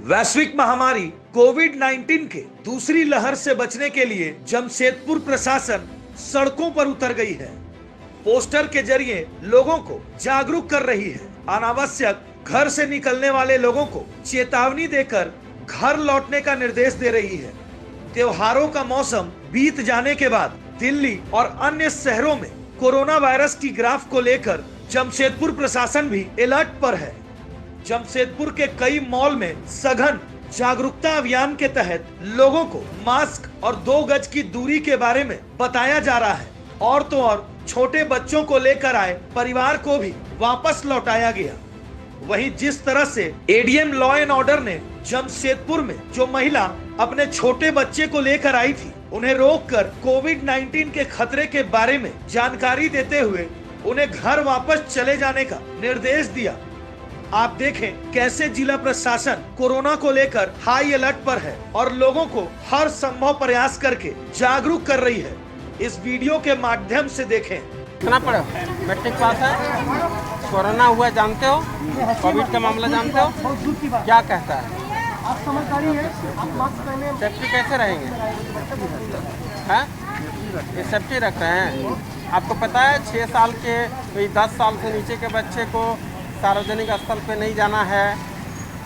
वैश्विक महामारी कोविड-19 के दूसरी लहर से बचने के लिए जमशेदपुर प्रशासन सड़कों पर उतर गई है। पोस्टर के जरिए लोगों को जागरूक कर रही है। अनावश्यक घर से निकलने वाले लोगों को चेतावनी देकर घर लौटने का निर्देश दे रही है। त्योहारों का मौसम बीत जाने के बाद दिल्ली और अन्य शहरों में कोरोना वायरस की ग्राफ को लेकर जमशेदपुर प्रशासन भी अलर्ट पर है। जमशेदपुर के कई मॉल में सघन जागरूकता अभियान के तहत लोगों को मास्क और 2 गज की दूरी के बारे में बताया जा रहा है। और तो और छोटे बच्चों को लेकर आए परिवार को भी वापस लौटाया गया। वहीं जिस तरह से एडीएम लॉ एंड ऑर्डर ने जमशेदपुर में जो महिला अपने छोटे बच्चे को लेकर आई थी, उन्हें रोककर कोविड-19 के खतरे के बारे में जानकारी देते हुए उन्हें घर वापस चले जाने का निर्देश दिया। आप देखें कैसे जिला प्रशासन कोरोना को लेकर हाई अलर्ट पर है और लोगों को हर संभव प्रयास करके जागरूक कर रही है। इस वीडियो के माध्यम से देखें। कितना पढ़े? मैट्रिक पास है, कोरोना हुआ जानते हो, कोविड का मामला जानते हो, क्या कहता है? आप समझदारी है, आप मास्क पहने। सेफ्टी कैसे रहेंगे? हैं? ये सेफ्टी रख रहे हैं। आपको पता है 6 साल के 10 साल से नीचे के बच्चे को सार्वजनिक स्थल पे नहीं जाना है,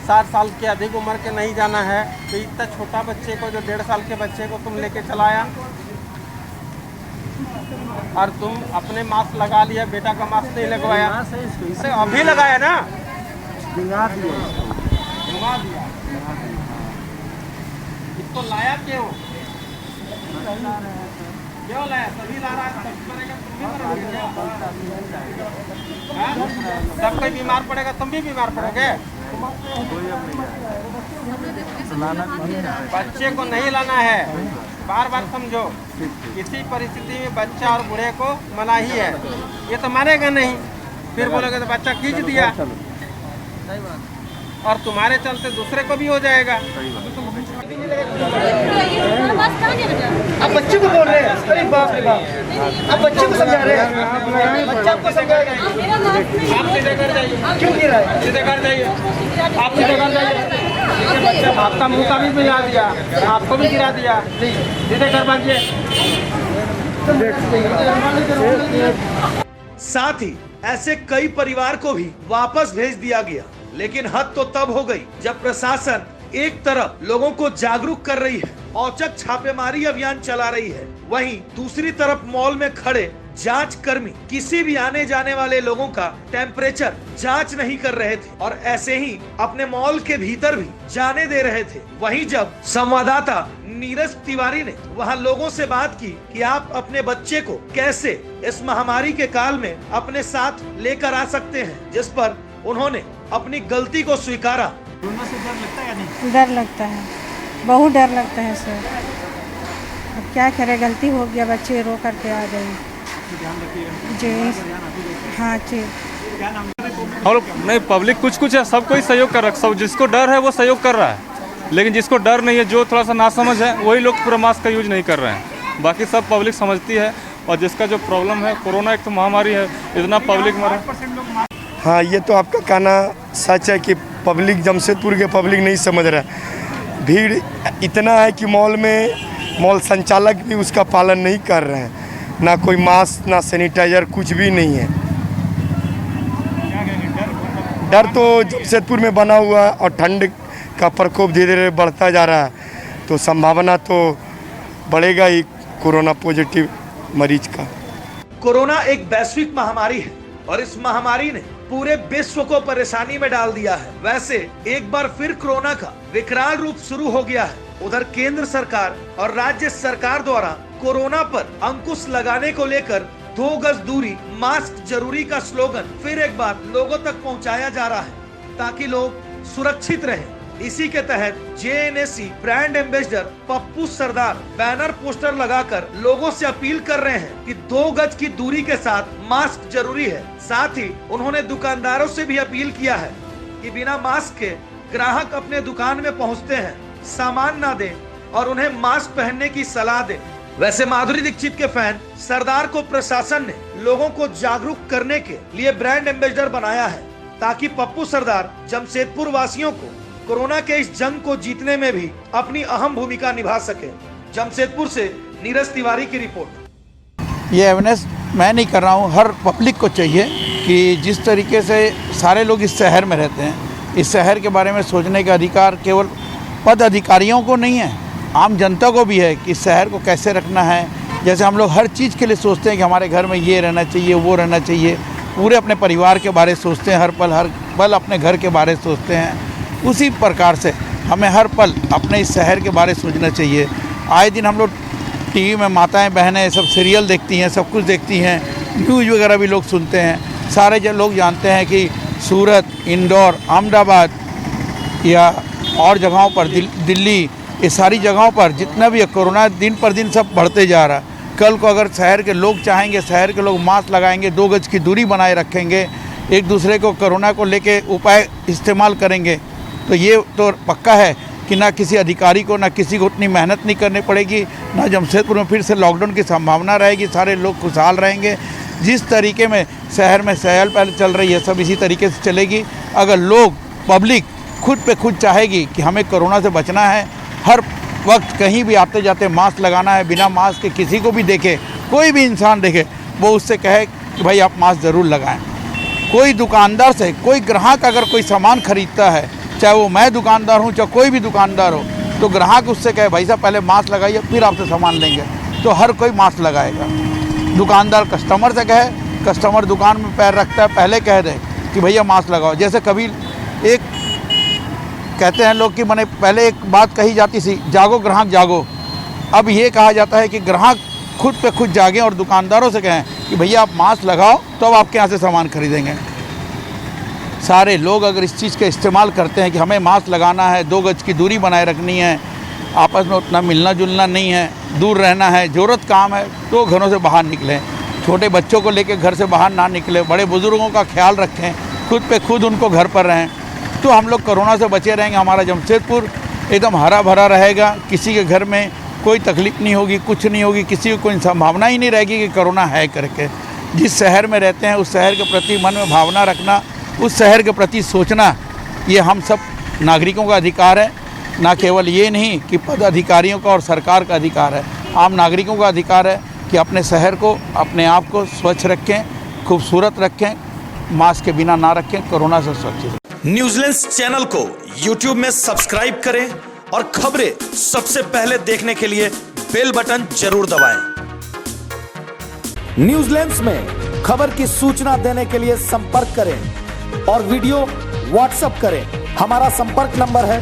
60 साल के अधिक उम्र के नहीं जाना है। तो इतना छोटा बच्चे को, जो 1.5 साल के बच्चे को तुम लेके चलाया और तुम अपने मास्क लगा लिया, बेटा का मास्क नहीं लगवाया। अभी लगाया ना, घुमा दिया। इसको लाया क्यों लाया? सभी ला रहा है, सब करेगा, तुम भी करोगे। सब कोई बीमार पड़ेगा, तुम भी बीमार पड़ोगे। बच्चे को नहीं लाना है, बार बार समझो। किसी परिस्थिति में बच्चा और बूढ़े को मना ही है। ये तो मानेगा नहीं, फिर बोलोगे तो बच्चा खींच दिया और तुम्हारे चलते दूसरे को भी हो जाएगा। आप बच्चे को बोल रहे हैं, अरे बाप रे बाप, आप बच्चे को समझा रहे हैं, बच्चा आपको समझाएगा। आप सीधे कर जाइए। क्यों गिरा है? सीधे कर जाइए, आप सीधे कर जाइए। बच्चा आपका मुंह का भी गिरा दिया, आपको भी गिरा दिया। सीधे कर बांधिए। साथ ही ऐसे कई परिवार को भी वापस भेज दिया गया। लेकिन हद तो तब हो गई जब प्रशासन एक तरफ लोगों को जागरूक कर रही है, औचक छापेमारी अभियान चला रही है, वहीं दूसरी तरफ मॉल में खड़े जांच कर्मी किसी भी आने जाने वाले लोगों का टेम्परेचर जांच नहीं कर रहे थे और ऐसे ही अपने मॉल के भीतर भी जाने दे रहे थे। वहीं जब संवाददाता नीरज तिवारी ने वहां लोगों से बात की कि आप अपने बच्चे को कैसे इस महामारी के काल में अपने साथ लेकर आ सकते हैं, जिस पर उन्होंने अपनी गलती को स्वीकारा। कोरोना से डर लगता है या नहीं? डर लगता है, बहुत डर लगता है सर। अब क्या करें, गलती हो गया, बच्चे रो करके आ गई। जी हाँ जी। क्या नाम है? हम लोग नहीं, पब्लिक कुछ है, सब कोई सहयोग कर रहा है। सब जिसको डर है वो सहयोग कर रहा है, लेकिन जिसको डर नहीं है, जो थोड़ा सा नासमझ है, वही लोग पूरा मास्क का यूज नहीं कर रहे हैं। बाकी सब पब्लिक समझती है। और जिसका जो प्रॉब्लम है, कोरोना एक तो महामारी है, इतना पब्लिक मरा। हाँ, ये तो आपका कहना सच है कि पब्लिक, जमशेदपुर के पब्लिक नहीं समझ रहा है। भीड़ इतना है कि मॉल संचालक भी उसका पालन नहीं कर रहे हैं। ना कोई मास्क, ना सैनिटाइजर, कुछ भी नहीं है। डर तो जमशेदपुर में बना हुआ है और ठंड का प्रकोप धीरे धीरे बढ़ता जा रहा है, तो संभावना तो बढ़ेगा ही कोरोना पॉजिटिव मरीज का। कोरोना एक वैश्विक महामारी है और इस महामारी ने पूरे विश्व को परेशानी में डाल दिया है। वैसे एक बार फिर कोरोना का विकराल रूप शुरू हो गया है। उधर केंद्र सरकार और राज्य सरकार द्वारा कोरोना पर अंकुश लगाने को लेकर 2 गज दूरी, मास्क जरूरी का स्लोगन फिर एक बार लोगों तक पहुंचाया जा रहा है ताकि लोग सुरक्षित रहें। इसी के तहत जेएनएसी ब्रांड एम्बेसडर पप्पू सरदार बैनर पोस्टर लगाकर लोगों से अपील कर रहे हैं कि 2 गज की दूरी के साथ मास्क जरूरी है। साथ ही उन्होंने दुकानदारों से भी अपील किया है कि बिना मास्क के ग्राहक अपने दुकान में पहुंचते हैं, सामान ना दें और उन्हें मास्क पहनने की सलाह दें। वैसे माधुरी दीक्षित के फैन सरदार को प्रशासन ने लोगों को जागरूक करने के लिए ब्रांड एम्बेसडर बनाया है ताकि पप्पू सरदार जमशेदपुर वासियों को कोरोना के इस जंग को जीतने में भी अपनी अहम भूमिका निभा सके। जमशेदपुर से नीरज तिवारी की रिपोर्ट। ये अवेयरनेस मैं नहीं कर रहा हूँ, हर पब्लिक को चाहिए कि जिस तरीके से सारे लोग इस शहर में रहते हैं, इस शहर के बारे में सोचने का अधिकार केवल पद अधिकारियों को नहीं है, आम जनता को भी है कि इस शहर को कैसे रखना है। जैसे हम लोग हर चीज़ के लिए सोचते हैं कि हमारे घर में ये रहना चाहिए, वो रहना चाहिए, पूरे अपने परिवार के बारे में सोचते हैं, हर पल अपने घर के बारे में सोचते हैं। उसी प्रकार से हमें हर पल अपने इस शहर के बारे में सोचना चाहिए। आए दिन हम लोग टीवी में माताएं बहनें सब सीरियल देखती हैं, सब कुछ देखती हैं, न्यूज़ वगैरह भी लोग सुनते हैं। सारे जो लोग जानते हैं कि सूरत, इंदौर, अहमदाबाद या और जगहों पर दिल्ली, ये सारी जगहों पर जितना भी कोरोना दिन पर दिन सब बढ़ते जा रहा है। कल को अगर शहर के लोग चाहेंगे, शहर के लोग मास्क लगाएंगे, 2 गज की दूरी बनाए रखेंगे, एक दूसरे को कोरोना को लेके उपाय इस्तेमाल करेंगे, तो ये तो पक्का है कि ना किसी अधिकारी को, ना किसी को उतनी मेहनत नहीं करनी पड़ेगी, ना जमशेदपुर में फिर से लॉकडाउन की संभावना रहेगी, सारे लोग खुशहाल रहेंगे। जिस तरीके में शहर में चहल पहल चल रही है, सब इसी तरीके से चलेगी। अगर लोग, पब्लिक खुद पे खुद चाहेगी कि हमें कोरोना से बचना है, हर वक्त कहीं भी आते जाते मास्क लगाना है, बिना मास्क के किसी को भी देखे, कोई भी इंसान देखे, वो उससे कहे कि भाई आप मास्क ज़रूर लगाएं। कोई दुकानदार से, कोई ग्राहक अगर कोई सामान खरीदता है, चाहे वो मैं दुकानदार हूँ, चाहे कोई भी दुकानदार हो, तो ग्राहक उससे कहे भाई साहब पहले मास्क लगाइए, फिर आपसे सामान लेंगे, तो हर कोई मास्क लगाएगा। दुकानदार कस्टमर से कहे, कस्टमर दुकान में पैर रखता है, पहले कह दे कि भैया मास्क लगाओ। जैसे कभी एक कहते हैं लोग कि मैंने पहले एक बात कही जाती थी, जागो ग्राहक जागो। अब ये कहा जाता है कि ग्राहक खुद पे खुद जागें और दुकानदारों से कहें कि भैया आप मास्क लगाओ, तो अब आपके यहाँ से सामान खरीदेंगे। सारे लोग अगर इस चीज़ का इस्तेमाल करते हैं कि हमें मास्क लगाना है, 2 गज की दूरी बनाए रखनी है, आपस में उतना मिलना जुलना नहीं है, दूर रहना है, ज़रूरत काम है तो घरों से बाहर निकलें, छोटे बच्चों को लेकर घर से बाहर ना निकलें, बड़े बुज़ुर्गों का ख्याल रखें, खुद पे खुद उनको घर पर रहें, तो हम लोग कोरोना से बचे रहेंगे। हमारा जमशेदपुर एकदम हरा भरा रहेगा, किसी के घर में कोई तकलीफ नहीं होगी, कुछ नहीं होगी, किसी को कोई संभावना ही नहीं रहेगी कि कोरोना है करके। जिस शहर में रहते हैं उस शहर के प्रति मन में भावना रखना, उस शहर के प्रति सोचना, ये हम सब नागरिकों का अधिकार है। ना केवल ये नहीं कि पद अधिकारियों का और सरकार का अधिकार है, आम नागरिकों का अधिकार है कि अपने शहर को, अपने आप को स्वच्छ रखें, खूबसूरत रखें, मास्क के बिना ना रखें, कोरोना से सुरक्षित। न्यूजीलैंड चैनल को YouTube में सब्सक्राइब करें और खबरें सबसे पहले देखने के लिए बेल बटन जरूर दबाएं। न्यूजीलैंड में खबर की सूचना देने के लिए संपर्क करें और वीडियो व्हाट्सएप करें। हमारा संपर्क नंबर है